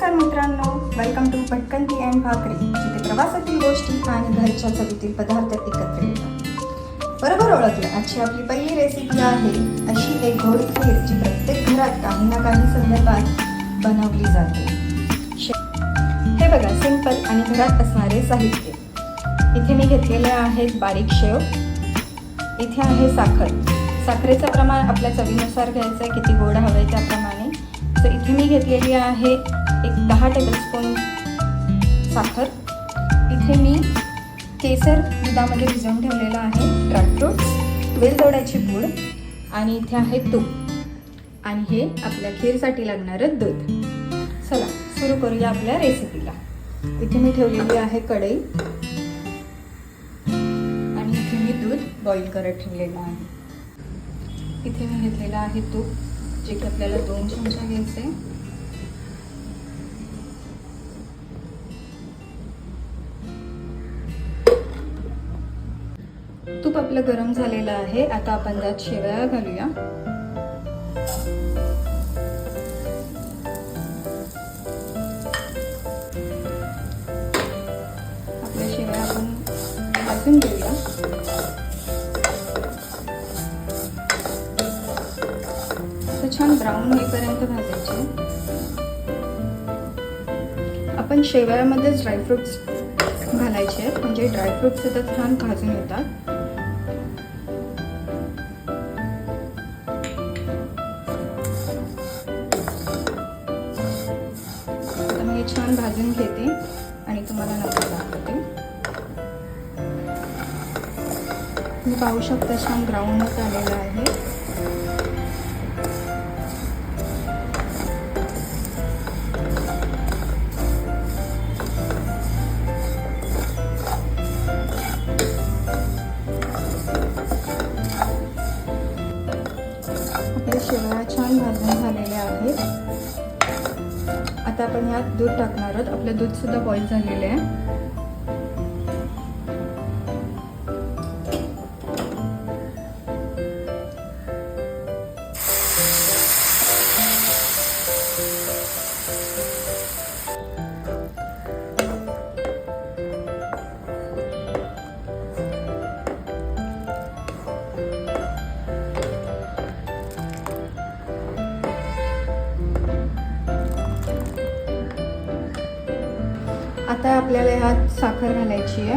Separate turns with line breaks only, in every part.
नमस्कार मित्रांनो, welcome to भटकंती अँड भाकरी, जिथे प्रवासातील गोष्टी आणि घरच्या चवीतील पदार्थ एकत्र येतात. बरोबर ओळखलं. आजची आपली पहिली रेसिपी आहे अशी एक गोड खीर, जी प्रत्येक घरात काही ना काही संदर्भात बनवली जाते. हे बघा, सिंपल आणि घरात असणारे साहित्य. इथे मी घेतलेले आहेत बारीक शेव, इथे आहे साखरेचं प्रमाण आपल्या चवीनुसार घ्यायचं आहे, किती गोड हवं आहे त्याप्रमाणे. तर इथे मी घेतलेली आहे एक 10 टेबलस्पून साखर. इथे मी केसर दुधामध्ये भिजवून ठेवलेलं आहे, ड्रायफ्रूट्स, वेलदोड्याची पूड आणि इथे आहे तूप आणि हे आपल्या खीरसाठी लागणारं दूध. चला सुरू करूया आपल्या रेसिपीला. इथे मी ठेवलेली आहे कढई आणि इथे मी दूध बॉईल करत ठेवलेलं आहे. इथे मी घेतलेलं आहे तूप, जे की आपल्याला 2 चमचा घ्यायचे. तूप आपलं गरम झालेलं आहे. आता आपण त्यात शेवया घालूया. आपल्या शेवया आपण भाजून घेऊया. छान ब्राऊन होईपर्यंत भाजायचे. आपण शेवयामध्येच ड्रायफ्रुट्स घालायचे आहेत, म्हणजे ड्रायफ्रुट्स सुद्धा छान भाजून येतात. आता मी छान भाजून घेते आणि तुम्हाला नंतर दाखवते. तुम्ही पाहू शकता छान ब्राऊन होत आलेलं आहे. शेवया छान भाजून झालेले आहेत. आता आपण यात दूध टाकणार आहोत. आपलं दूध सुद्धा बॉईल झालेले आहे. आता आपल्याला ह्यात साखर घालायची आहे.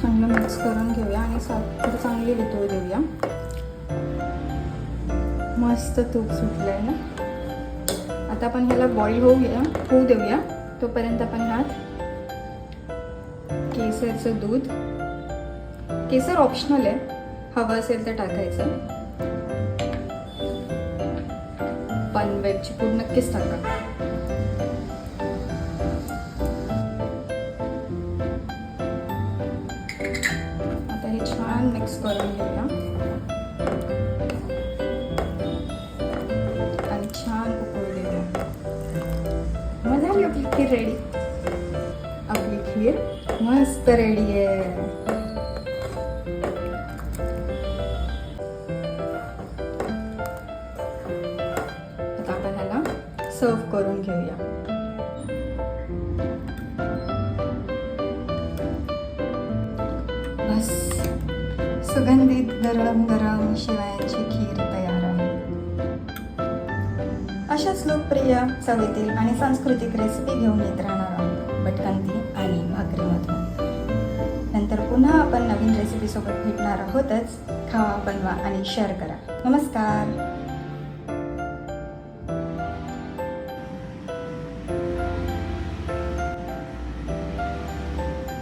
चांगलं मिक्स करून घेऊया आणि साखर चांगली वितळू देऊया. मस्त तूप सुटलंय ना. आता आपण ह्याला बॉईल होऊ देऊया. तोपर्यंत आपण ह्यात केसरचं दूध, केसर ऑप्शनल आहे, हवं असेल तर टाकायचं, पण वेलची पूड नक्कीच टाका. आता हे छान मिक्स करून घेऊया आणि छान उकळू देऊया. मग झाली आपली खीर रेडी. आपली खीर मस्त रेडी आहे. आता आपण ह्याला सर्व करून घेऊया. बस, सुगंधित गरम गरम शेवयांची खीर तयार आहे. अशाच लोकप्रिय, चवीतील आणि सांस्कृतिक रेसिपी घेऊन येत राहणार आहोत भटकंती आणि भाकरीमधून. नंतर पुन्हा आपण नवीन रेसिपी सोबत भेटणार आहोतच. खावा, बनवा आणि शेअर करा. नमस्कार.